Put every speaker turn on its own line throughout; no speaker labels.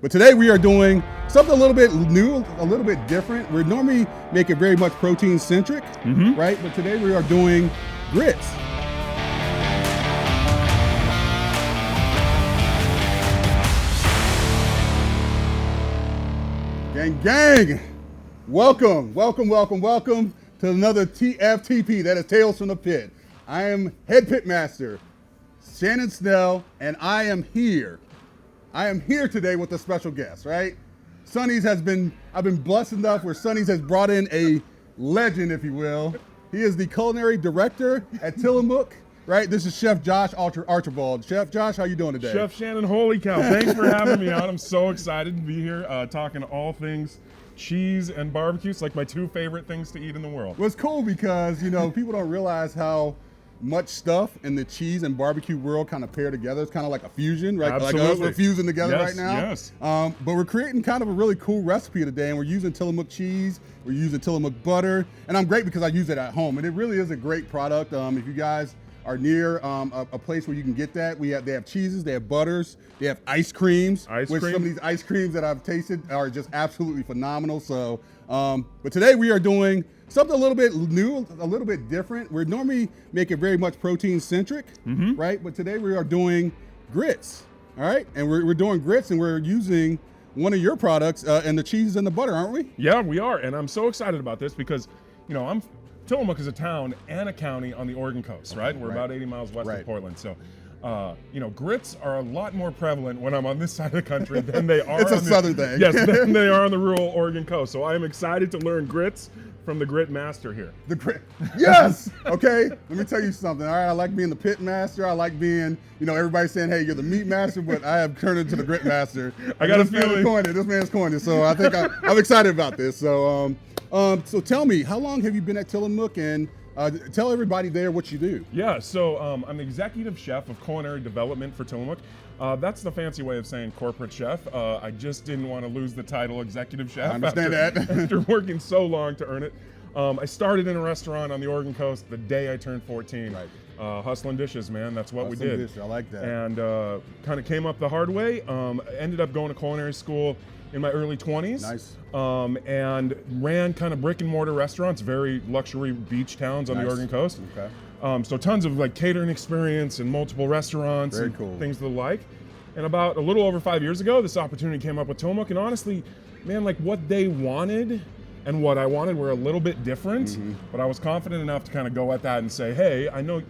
But today we are doing something a little bit new, a little bit different. We normally make it very much protein centric, right? But today we are doing grits. Gang, gang. Welcome to another TFTP, that is Tales from the Pit. I am head pit master, Shannon, and I am here today with a special guest, right? I've been blessed enough where Sonny's has brought in a legend, if you will. He is the culinary director at Tillamook, right? This is Chef Josh Archibald. Chef Josh, how you doing today?
Chef Shannon, holy cow. Thanks for having me on. I'm so excited to be here talking all things cheese and barbecue. It's like my two favorite things to eat in the world.
Well, it's cool because, people don't realize how much stuff in the cheese and barbecue world kind of pair together. It's kind of like a fusion, right?
Absolutely.
Like us, we're fusing together right now.
Yes.
But we're creating kind of a really cool recipe today, and we're using Tillamook cheese, we're using Tillamook butter, and I'm great because I use it at home, and it really is a great product. If you guys are near a place where you can get that, they have cheeses, they have butters, they have ice creams. Some of these ice creams that I've tasted are just absolutely phenomenal. So, but today we are doing something a little bit new, a little bit different. We normally make it very much protein centric, right? But today we are doing grits, all right? And we're doing grits, and we're using one of your products, and the cheese and the butter, aren't we?
Yeah, we are, and I'm so excited about this because, Tillamook is a town and a county on the Oregon coast, right? We're about 80 miles west of Portland, so. Grits are a lot more prevalent when I'm on this side of the country than they are.
It's a southern thing.
Yes, than they are on the rural Oregon coast. So I am excited to learn grits from the grit master here.
The grit, yes. Okay, let me tell you something. All right, I like being the pit master. I like being, everybody's saying, "Hey, you're the meat master," but I have turned into the grit master.
I got a feeling
this man's coined it. So I think I'm excited about this. So, so tell me, how long have you been at Tillamook, and tell everybody there what you do.
Yeah, so I'm the executive chef of culinary development for Tillamook. That's the fancy way of saying corporate chef. I just didn't want to lose the title executive chef.
I understand that.
After working so long to earn it. I started in a restaurant on the Oregon coast the day I turned 14.
Right.
Hustling dishes, man. That's what we did.
Dishes. I like that.
And kind of came up the hard way. Ended up going to culinary school in my early 20s.
Nice.
And ran kind of brick and mortar restaurants, very luxury beach towns on the Oregon coast.
Okay.
So tons of catering experience in multiple restaurants
Very
and
cool.
things of the like. And about a little over 5 years ago, this opportunity came up with Tillamook, and honestly, man, what they wanted and what I wanted were a little bit different, but I was confident enough to kind of go at that and say, hey, I know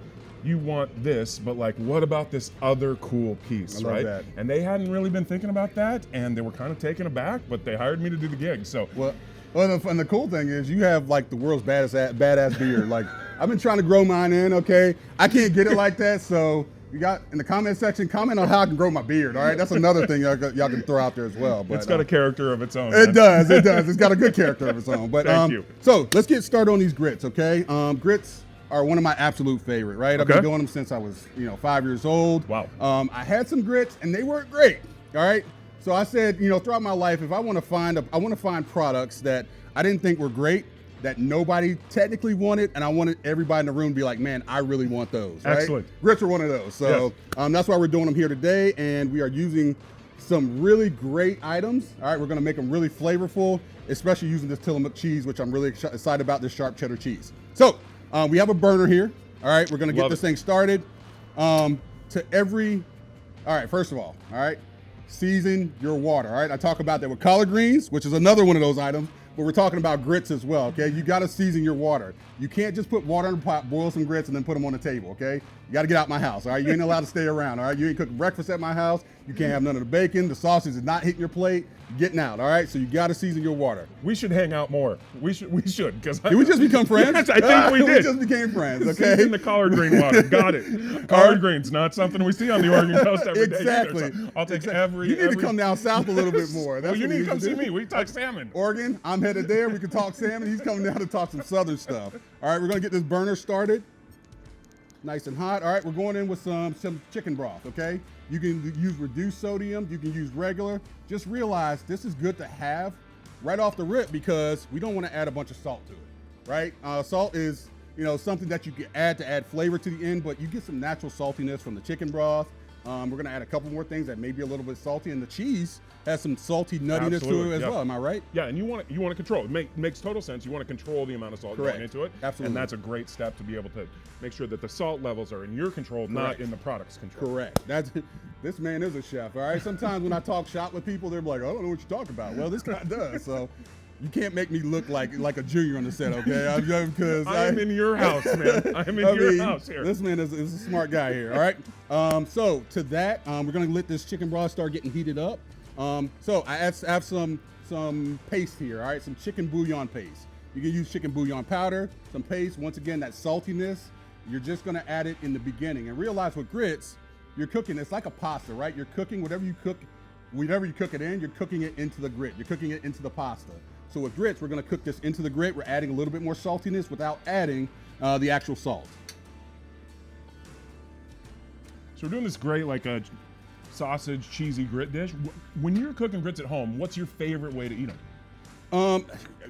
you want this, but what about this other cool piece,
I love
right?
that.
And they hadn't really been thinking about that, and they were kind of taken aback, but they hired me to do the gig. So,
and the cool thing is you have the world's badass beard. I've been trying to grow mine in. Okay, I can't get it like that, so you got in the comment section, comment on how I can grow my beard. All right, that's another thing y'all can throw out there as well. But
it's got a character of its own.
It does. It's got a good character of its own. But
Thank you.
So let's get started on these grits. Okay, grits are one of my absolute favorite, right? I've been doing them since I was, 5 years old.
Wow.
I had some grits and they weren't great. All right. So I said, throughout my life, if I want to find products that I didn't think were great, that nobody technically wanted, and I wanted everybody in the room to be like, man, I really want those. Right?
Excellent.
Grits are one of those. So that's why we're doing them here today, and we are using some really great items. All right, we're going to make them really flavorful, especially using this Tillamook cheese, which I'm really excited about, this sharp cheddar cheese. So we have a burner here. All right, we're going to get this thing started. First of all, season your water. All right, I talk about that with collard greens, which is another one of those items, but we're talking about grits as well. Okay, you got to season your water. You can't just put water in a pot, boil some grits, and then put them on the table. Okay, you got to get out my house. All right, you ain't allowed to stay around. All right, you ain't cooking breakfast at my house. You can't have none of the bacon. The sausage is not hitting your plate. You're getting out. All right, so you got to season your water.
We should hang out more. We should because
did we just become friends?
Yes, I think we did.
We just became friends. Okay,
season the collard green water. Got it. Collard greens, not something we see on the Oregon coast every day.
Exactly.
Either, so I'll take every.
You need to come down south a little bit more.
Well, you need to come see me. We talk salmon.
Oregon, I'm headed there. We can talk salmon. He's coming down to talk some southern stuff. All right, we're gonna get this burner started. Nice and hot. All right, we're going in with some chicken broth, okay? You can use reduced sodium, you can use regular. Just realize this is good to have right off the rip because we don't want to add a bunch of salt to it, right? Salt is, something that you can add to add flavor to the end, but you get some natural saltiness from the chicken broth. We're gonna add a couple more things that may be a little bit salty, and the cheese has some salty nuttiness to it as well. Am I right?
Yeah, and you want to control it. Makes total sense. You want to control the amount of salt going into it.
Absolutely.
And that's a great step to be able to make sure that the salt levels are in your control, not in the product's control.
Correct. This man is a chef. All right. Sometimes when I talk shop with people, they're like, I don't know what you're talking about. Well, this guy does. So you can't make me look like a junior on the set, okay? Because
I'm in your house, man. I'm in your house here.
This man is a smart guy here, all right? So to that, we're gonna let this chicken broth start getting heated up. So I have some paste here, all right? Some chicken bouillon paste. You can use chicken bouillon powder, some paste. Once again, that saltiness, you're just gonna add it in the beginning. And realize with grits, you're cooking, it's like a pasta, right? You're cooking whatever you cook it in, you're cooking it into the grit. You're cooking it into the pasta. So with grits, we're gonna cook this into the grit. We're adding a little bit more saltiness without adding the actual salt.
So we're doing this great, like a sausage, cheesy grit dish. When you're cooking grits at home, what's your favorite way to eat them?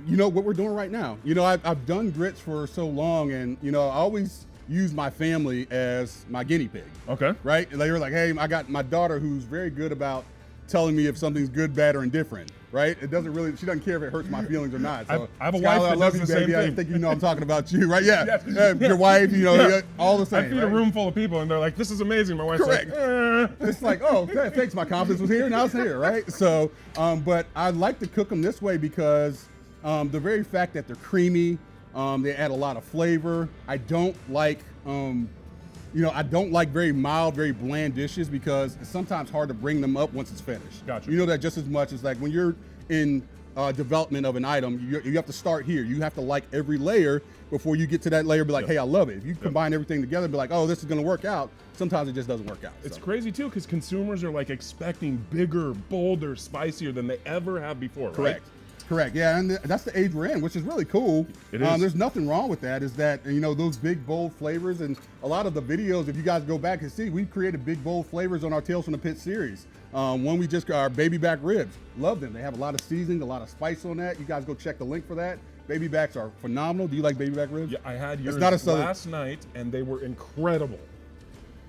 You know what we're doing right now. You know, I've done grits for so long, and you know, I always use my family as my guinea pig.
Okay.
Right? They were like, hey, I got my daughter who's very good about telling me if something's good, bad, or indifferent. Right? She doesn't care if it hurts my feelings or not. So
I have a
Skylar,
wife
I
that
love
does
you,
the
baby.
same
I
thing.
think you know I'm talking about you, right? Yeah.
Yes.
Your wife, you know, all the same.
I feed a room full of people, and they're like, "This is amazing." My wife's
Correct.
like,
It's like, oh, thanks. My confidence was here, now it's here, right? So, but I like to cook them this way because the very fact that they're creamy, they add a lot of flavor. I don't like, I don't like very mild, very bland dishes because it's sometimes hard to bring them up once it's finished.
Gotcha.
You know that just as much as like when you're in development of an item, you have to start here. You have to like every layer before you get to that layer. Be like, hey, I love it. If you combine everything together, and be like, oh, this is going to work out. Sometimes it just doesn't work out.
It's crazy too because consumers are like expecting bigger, bolder, spicier than they ever have before.
Correct.
Right?
Correct. Yeah, and that's the age we're in, which is really cool.
It is.
There's nothing wrong with that. Is that those big bold flavors, and a lot of the videos, if you guys go back and see, we've created big bold flavors on our Tales from the Pit series. One we just got, our baby back ribs. Love them. They have a lot of seasoning, a lot of spice on that. You guys go check the link for that. Baby backs are phenomenal. Do you like baby back ribs?
Yeah, I had yours
not a
last night, and they were incredible.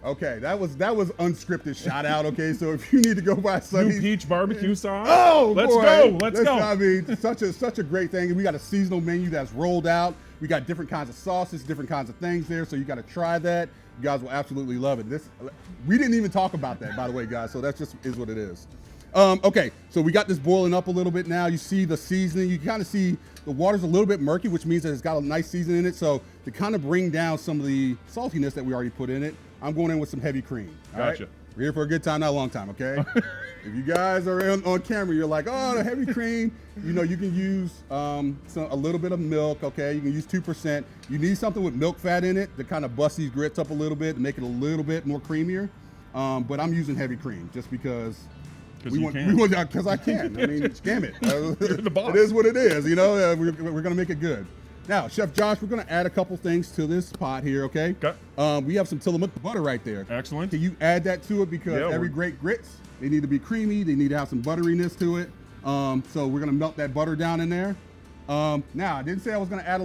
Okay, that was unscripted shout out. Okay, so if you need to go buy Sunny's
New peach barbecue sauce.
Oh,
let's
boy.
go. Let's go.
I mean, such a great thing. And we got a seasonal menu that's rolled out. We got different kinds of sauces, different kinds of things there. So you got to try that. You guys will absolutely love it. We didn't even talk about that, by the way, guys. So that just is what it is. Okay, so we got this boiling up a little bit now. You see the seasoning. You kind of see the water's a little bit murky, which means that it's got a nice seasoning in it. So to kind of bring down some of the saltiness that we already put in it, I'm going in with some heavy cream. All
Gotcha.
Right? We're here for a good time, not a long time, okay? If you guys are on camera, you're like, oh, the heavy cream, you can use a little bit of milk, okay? You can use 2%. You need something with milk fat in it to kind of bust these grits up a little bit and make it a little bit more creamier. But I'm using heavy cream just because because I can. I mean, damn it.
The boss.
It is what it is, we're going to make it good. Now, Chef Josh, we're going to add a couple things to this pot here, okay?
Okay.
We have some Tillamook butter right there.
Excellent.
Can you add that to it? Because every great grits, they need to be creamy. They need to have some butteriness to it. So we're going to melt that butter down in there. Now, I didn't say I was going to add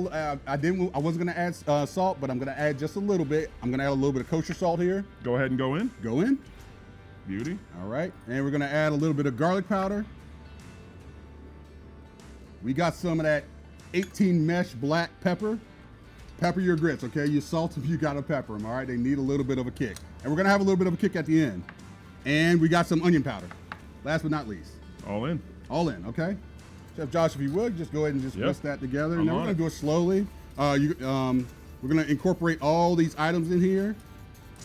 I wasn't going to add salt, but I'm going to add just a little bit. I'm going to add a little bit of kosher salt here.
Go ahead and go in.
Go in.
Beauty.
All right. And we're going to add a little bit of garlic powder. We got some of that 18 mesh black pepper. Pepper your grits, okay? You salt if you gotta pepper them, all right? They need a little bit of a kick. And we're gonna have a little bit of a kick at the end. And we got some onion powder. Last but not least.
All in.
All in, okay? Chef Josh, if you would, just go ahead and just mix that together. And then we're gonna do it slowly. We're gonna incorporate all these items in here.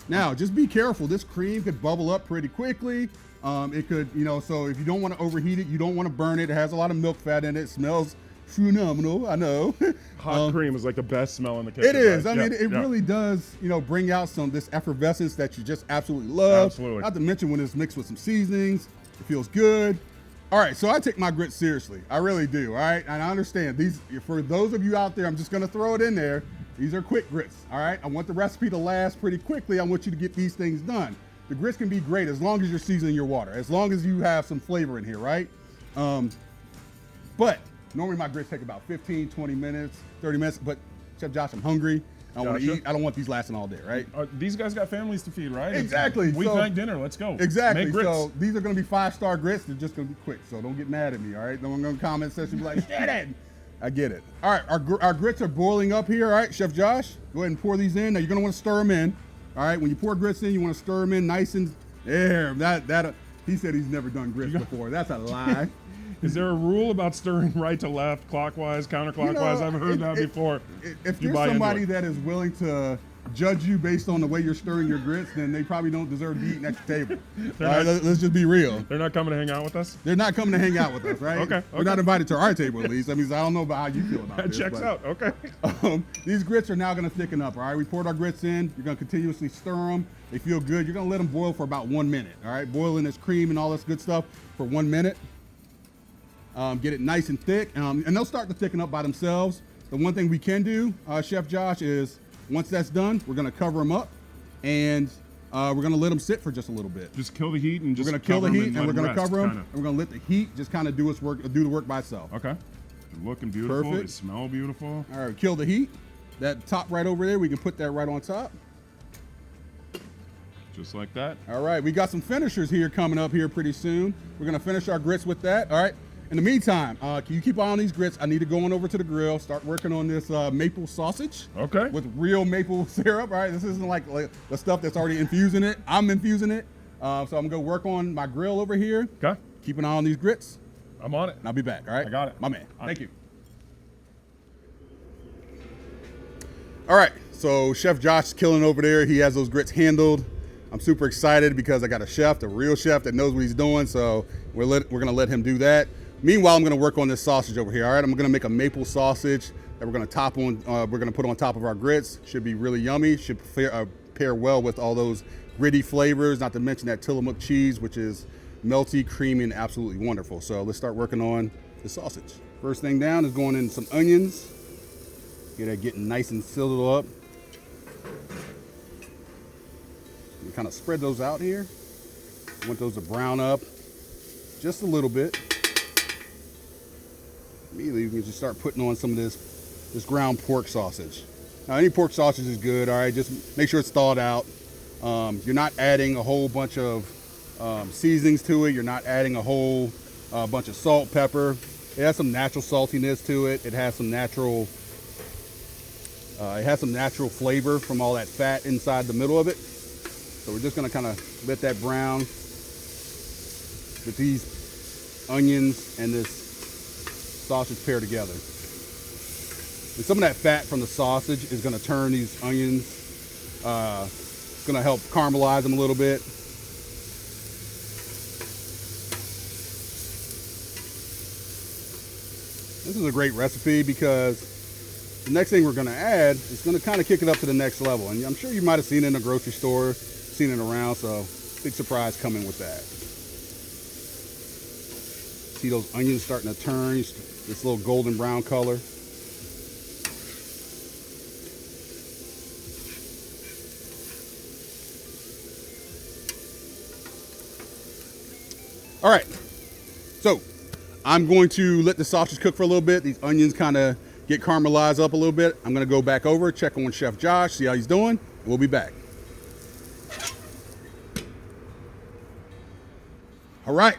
Now, just be careful. This cream could bubble up pretty quickly. It could, so if you don't wanna overheat it, you don't wanna burn it. It has a lot of milk fat in it. It smells phenomenal, I know.
Hot cream is like the best smell in the kitchen.
It is.
Right?
I mean, it really does, bring out this effervescence that you just absolutely love.
Absolutely.
Not to mention when it's mixed with some seasonings, it feels good. All right, so I take my grits seriously. I really do, all right? And I understand these, for those of you out there, I'm just gonna throw it in there. These are quick grits, all right? I want the recipe to last pretty quickly. I want you to get these things done. The grits can be great as long as you're seasoning your water, as long as you have some flavor in here, right? But normally my grits take about 15, 20 minutes, 30 minutes, but Chef Josh, I'm hungry. I want to
Gotcha.
eat. I don't want these lasting all day, right?
These guys got families to feed, right?
Exactly.
Weeknight dinner. Let's go.
Exactly.
Make grits.
So these are going to be 5-star grits. They're just going to be quick. So don't get mad at me, all right? Don't go in the comment section and be like, Shannon. I get it. All right, our grits are boiling up here. All right, Chef Josh, go ahead and pour these in. Now you're going to want to stir them in. All right, when you pour grits in, you want to stir them in nice and there. He said he's never done grits before. That's a lie.
Is there a rule about stirring right to left, clockwise, counterclockwise? I've heard that before.
If there's somebody that is willing to judge you based on the way you're stirring your grits, then they probably don't deserve to be eating at your table. All right, let's just be real.
They're not coming to hang out with us?
They're not coming to hang out with us, right?
Okay.
We're not invited to our table, at least. I mean, I don't know about how you feel about
That
this.
checks out. Okay.
These grits are now going to thicken up, all right? We poured our grits in. You're going to continuously stir them. They feel good. You're going to let them boil for about 1 minute, all right? Boiling this cream and all this good stuff for 1 minute. Get it nice and thick, and they'll start to thicken up by themselves. The one thing we can do, Chef Josh, is once that's done, we're going to cover them up, and we're going to let them sit for just a little bit.
Just kill the heat and just
we're going to kill the heat, and we're going to cover them,
kinda.
and we're going to let the heat just kind of do the work by itself.
Okay. They're looking beautiful.
Perfect.
They smell beautiful.
All right, kill the heat. That top right over there, we can put that right on top.
Just like that.
All right, we got some finishers here coming up here pretty soon. We're going to finish our grits with that. All right. In the meantime, can you keep on these grits? I need to go on over to the grill, start working on this maple sausage.
Okay.
With real maple syrup, right? This isn't like the stuff that's already infusing it. I'm infusing it. So I'm going to go work on my grill over here.
Okay.
Keep an eye on these grits.
I'm on it.
And I'll be back, all right?
I got it.
My man. Thank you. All right, so Chef Josh is killing over there. He has those grits handled. I'm super excited because I got a chef, a real chef that knows what he's doing, so we're going to let him do that. Meanwhile, I'm going to work on this sausage over here. All right, I'm going to make a maple sausage that we're going to put on top of our grits. Should be really yummy. Should pair well with all those gritty flavors. Not to mention that Tillamook cheese, which is melty, creamy, and absolutely wonderful. So let's start working on the sausage. First thing down is going in some onions. Get that getting nice and sizzled up. You kind of spread those out here. I want those to brown up just a little bit. Immediately, you can just start putting on some of this ground pork sausage. Now, any pork sausage is good, all right? Just make sure it's thawed out. You're not adding a whole bunch of seasonings to it. You're not adding a whole bunch of salt, pepper. It has some natural saltiness to it. It has some natural flavor from all that fat inside the middle of it. So we're just gonna kind of let that brown with these onions and this sausage pair together. And some of that fat from the sausage is gonna turn these onions, it's gonna help caramelize them a little bit. This is a great recipe because the next thing we're gonna add is gonna kind of kick it up to the next level. And I'm sure you might have seen it in a grocery store, seen it around, so big surprise coming with that. See those onions starting to turn, this little golden brown color. All right, so I'm going to let the sausage cook for a little bit. These onions kind of get caramelized up a little bit. I'm gonna go back over, check on Chef Josh, see how he's doing, and we'll be back. All right.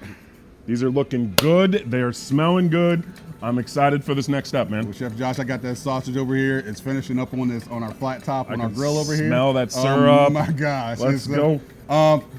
These are looking good. They are smelling good. I'm excited for this next step, man.
Well, Chef Josh, I got that sausage over here. It's finishing up on our flat top on our grill over here.
Smell that syrup.
Oh my gosh.
Let's go.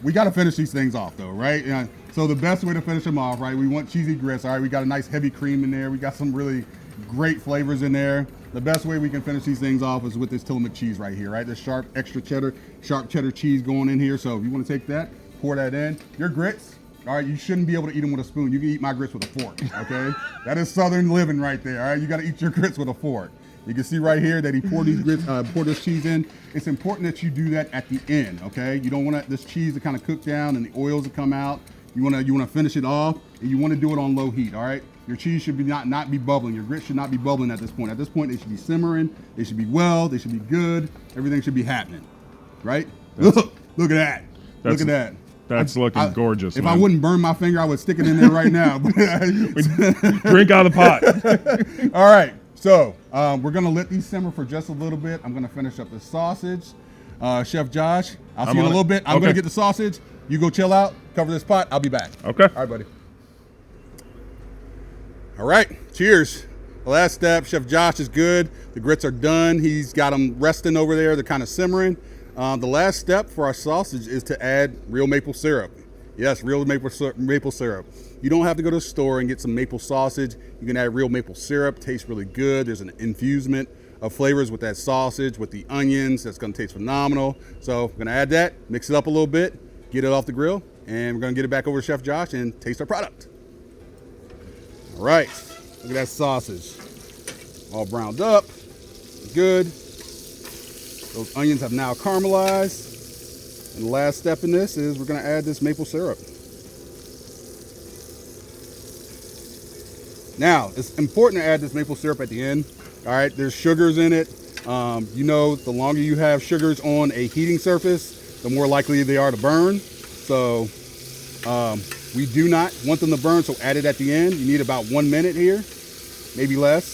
We got to finish these things off though, right? So the best way to finish them off, right? We want cheesy grits. All right, we got a nice heavy cream in there. We got some really great flavors in there. The best way we can finish these things off is with this Tillamook cheese right here, right? This sharp cheddar cheese going in here. So if you want to take that, pour that in. Your grits. All right, you shouldn't be able to eat them with a spoon. You can eat my grits with a fork, okay? That is Southern living right there, all right? You gotta eat your grits with a fork. You can see right here that he poured this cheese in. It's important that you do that at the end, okay? You don't want this cheese to kind of cook down and the oils to come out. You wanna finish it off, and you wanna do it on low heat, all right? Your cheese should be not be bubbling. Your grits should not be bubbling at this point. At this point, they should be simmering. They should be they should be good. Everything should be happening, right? Look at that. Look at that.
That's looking gorgeous.
If I wouldn't burn my finger, I would stick it in there right now.
Drink out of the pot.
All right. So we're gonna let these simmer for just a little bit. I'm gonna finish up the sausage. Chef Josh, I'll see you in a little bit. I'm gonna get the sausage. You go chill out, cover this pot. I'll be back.
Okay.
All right, buddy. All right, cheers. The last step, Chef Josh is good. The grits are done. He's got them resting over there. They're kind of simmering. The last step for our sausage is to add real maple syrup. Yes, real maple syrup. You don't have to go to the store and get some maple sausage. You can add real maple syrup. Tastes really good. There's an infusement of flavors with that sausage, with the onions. That's gonna taste phenomenal. So we're gonna add that, mix it up a little bit, get it off the grill, and we're gonna get it back over to Chef Josh and taste our product. All right, look at that sausage. All browned up, good. Those onions have now caramelized. And the last step in this is we're gonna add this maple syrup. Now, it's important to add this maple syrup at the end. All right, there's sugars in it. You know, the longer you have sugars on a heating surface, the more likely they are to burn. So we do not want them to burn, so add it at the end. You need about 1 minute here, maybe less,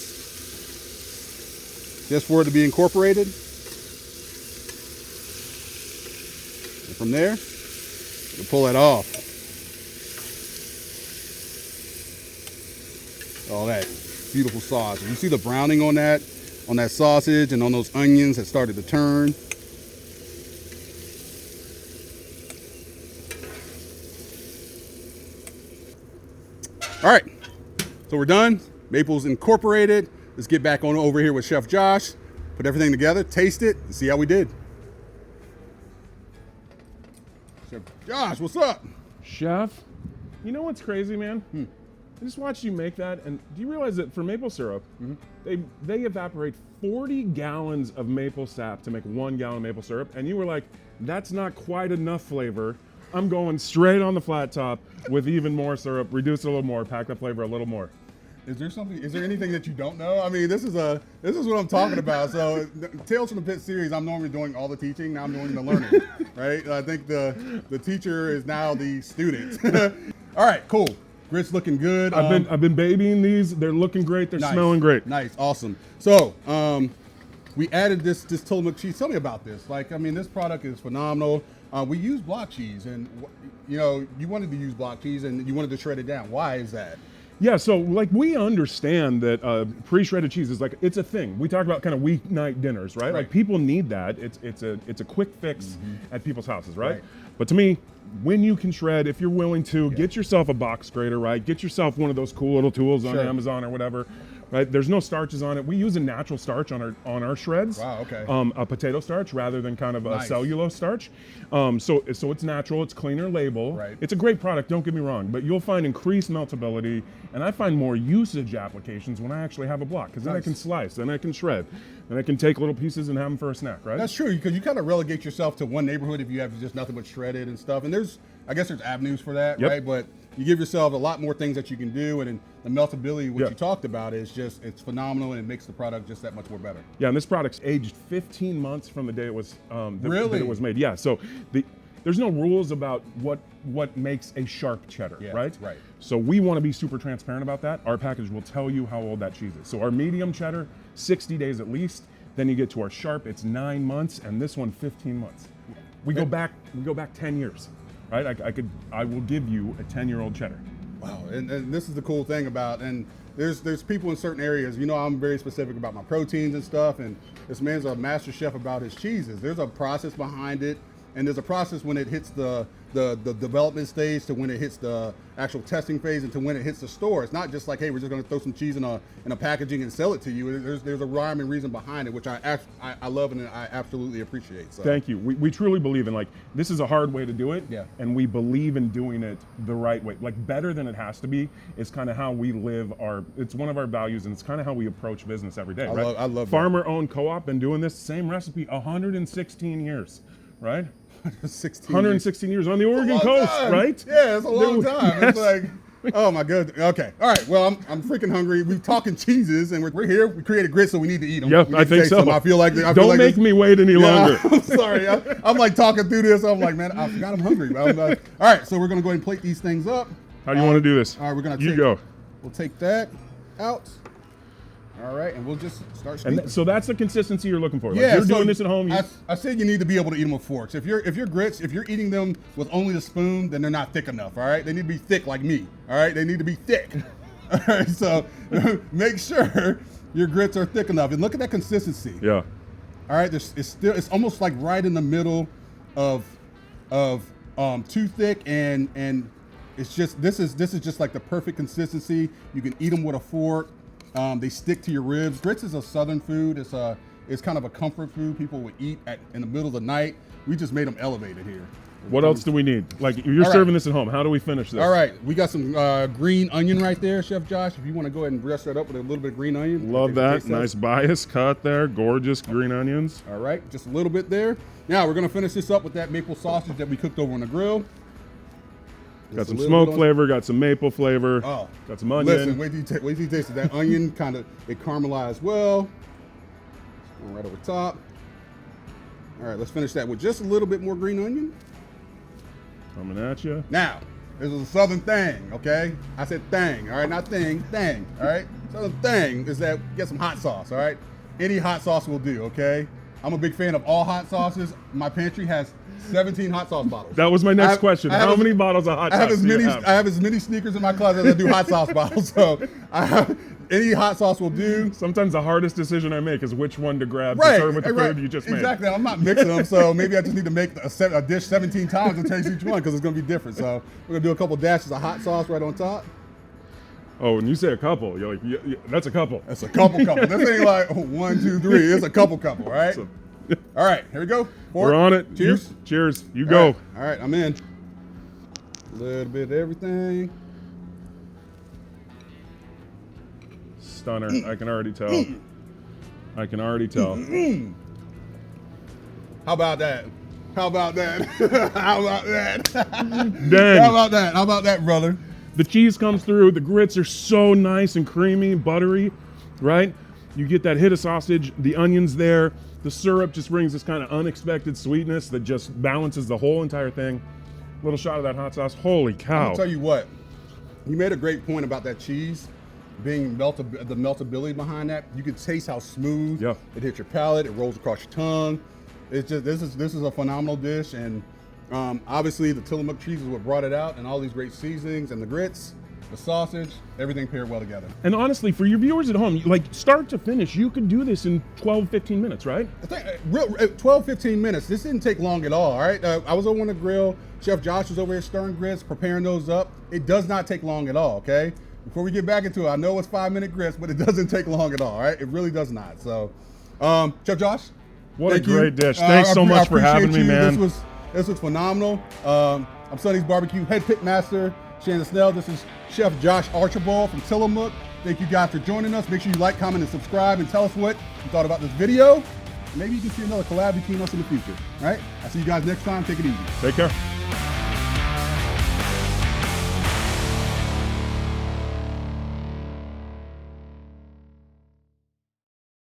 just for it to be incorporated. And from there, you pull that off. All that beautiful sauce. You see the browning on that sausage and on those onions that started to turn. All right, so we're done. Maple's incorporated. Let's get back on over here with Chef Josh. Put everything together, taste it, and see how we did. Chef Josh, what's up?
Chef, you know what's crazy, man? I just watched you make that, and do you realize that for maple syrup, they evaporate 40 gallons of maple sap to make 1 gallon of maple syrup, and you were like, that's not quite enough flavor. I'm going straight on the flat top with even more syrup, reduce it a little more, pack that flavor a little more.
Is there anything that you don't know? I mean, this is what I'm talking about. So Tales from the Pit series, I'm normally doing all the teaching, now I'm doing the learning, right? I think the teacher is now the student. All right, cool. Grits looking good.
I've been babying these. They're looking great. They're smelling great.
Nice, awesome. So we added this Tillamook cheese. Tell me about this. Like, I mean, this product is phenomenal. We use block cheese, and you know, you wanted to use block cheese, and you wanted to shred it down. Why is that?
Yeah, so like we understand that pre-shredded cheese is like, it's a thing. We talk about kind of weeknight dinners, right? Like people need that. It's a quick fix at people's houses, right? But to me, when you can shred, if you're willing to, get yourself a box grater, right? Get yourself one of those cool little tools on Amazon or whatever, right? There's no starches on it. We use a natural starch on our shreds.
Wow, okay.
A potato starch rather than kind of a cellulose starch. So it's natural, it's cleaner label.
Right.
It's a great product, don't get me wrong, but you'll find increased meltability, and I find more usage applications when I actually have a block, because then I can slice, then I can shred, then I can take little pieces and have them for a snack, right?
That's true, because you kind of relegate yourself to one neighborhood if you have just nothing but shredded and stuff. And I guess there's avenues for that, right? But you give yourself a lot more things that you can do, and the meltability, what you talked about, is just, it's phenomenal, and it makes the product just that much more better.
Yeah, and this product's aged 15 months from the day it was
Really?
that it was made. Yeah, so there's no rules about what makes a sharp cheddar, right?
Right.
So we want to be super transparent about that. Our package will tell you how old that cheese is. So our medium cheddar, 60 days at least. Then you get to our sharp, it's 9 months, and this one 15 months. We go back 10 years. Right, I will give you a 10-year-old cheddar.
Wow, and this is the cool thing about, and there's people in certain areas, you know, I'm very specific about my proteins and stuff, and this man's a master chef about his cheeses. There's a process behind it, and there's a process when it hits the development stage to when it hits the actual testing phase and to when it hits the store. It's not just like, hey, we're just going to throw some cheese in a packaging and sell it to you. There's a rhyme and reason behind it, which I love and I absolutely appreciate. So.
Thank you. We truly believe in, like, this is a hard way to do it, and we believe in doing it the right way. Like, better than it has to be is kind of how we live it's one of our values, and it's kind of how we approach business every day, right?
I love
Farmer-owned co-op, been doing this same recipe 116 years, right?
116
years on the Oregon coast, right?
Yeah, it's a long time. It's like, oh my goodness. Okay, all right. Well, I'm freaking hungry. We're talking cheeses, and we're here. We created grits, so we need to eat them.
Yep, I think so.
I feel like
don't make me wait any longer.
I'm sorry. I'm like talking through this. I'm like, man, I forgot I'm hungry. But I'm like, all right, so we're gonna go ahead and plate these things up.
How do you want to do this?
All right, we're gonna.
Go.
We'll take that out. All right, and we'll just start
And
scooping.
so that's the consistency you're looking for. Like
Yeah,
you're
so
doing this at home.
I said you need to be able to eat them with forks. If you're grits, if you're eating them with only the spoon, then they're not thick enough. All right, they need to be thick like me. All right, they need to be thick. All right, so make sure your grits are thick enough, and look at that consistency.
Yeah.
All right, it's almost like right in the middle of too thick and it's just this is just like the perfect consistency. You can eat them with a fork. They stick to your ribs. Grits is a southern food. It's kind of a comfort food people would eat in the middle of the night. We just made them elevated here.
What else do we need? Like you're serving this at home. How do we finish this?
All right, we got some green onion right there, Chef Josh. If you want to go ahead and dress that up with a little bit of green onion.
Love that. Nice bias cut there. Gorgeous green onions.
All right, just a little bit there. Now we're gonna finish this up with that maple sausage that we cooked over on the grill.
Got some smoke flavor, got some maple flavor,
got
some onion.
Listen, wait till you taste it. That onion it caramelized well. Right over top. All right, let's finish that with just a little bit more green onion.
Coming at you.
Now, this is a southern thing, okay? I said thing, all right? Not thing, all right? Southern thing is that get some hot sauce, all right? Any hot sauce will do, okay? I'm a big fan of all hot sauces. My pantry has 17 hot sauce bottles.
That was my next question. How many bottles of hot sauce do you have?
I have as many sneakers in my closet as I do hot sauce bottles, so any hot sauce will do.
Sometimes the hardest decision I make is which one to grab to serve with the food you just made.
Exactly. I'm not mixing them, so maybe I just need to make a dish 17 times and taste each one because it's going to be different. So we're going to do a couple dashes of hot sauce right on top.
Oh, when you say a couple, you're like, that's a couple.
That's a couple. This ain't like 1, 2, 3. It's a couple, all right? All right, here we go.
We're on it.
Cheers.
Cheers. You go.
All right, I'm in. A little bit of everything.
Stunner. I can already tell. I can already tell.
How about that? How about that? How about that?
Dang.
How about that? How about that, brother?
The cheese comes through. The grits are so nice and creamy, buttery, right? You get that hit of sausage. The onions there. The syrup just brings this kind of unexpected sweetness that just balances the whole entire thing. Little shot of that hot sauce. Holy cow.
I'll tell you what. You made a great point about that cheese being the meltability behind that. You can taste how smooth it hits your palate. It rolls across your tongue. It's just this is a phenomenal dish, and obviously the Tillamook cheese is what brought it out, and all these great seasonings and the grits, the sausage, everything paired well together.
And honestly, for your viewers at home, like start to finish, you could do this in 12, 15 minutes, right?
I think 12, 15 minutes. This didn't take long at all right? I was over on the grill. Chef Josh was over here stirring grits, preparing those up. It does not take long at all, okay? Before we get back into it, I know it's 5-minute grits, but it doesn't take long at all right? It really does not. So, Chef Josh,
what a great dish. Thanks so much for having me, man.
This was phenomenal. I'm Sonny's Barbecue head pit master, Shannon Snell. This is Chef Josh Archibald from Tillamook. Thank you guys for joining us. Make sure you like, comment, and subscribe, and tell us what you thought about this video. Maybe you can see another collab between us in the future. All right? I'll see you guys next time. Take it easy.
Take care.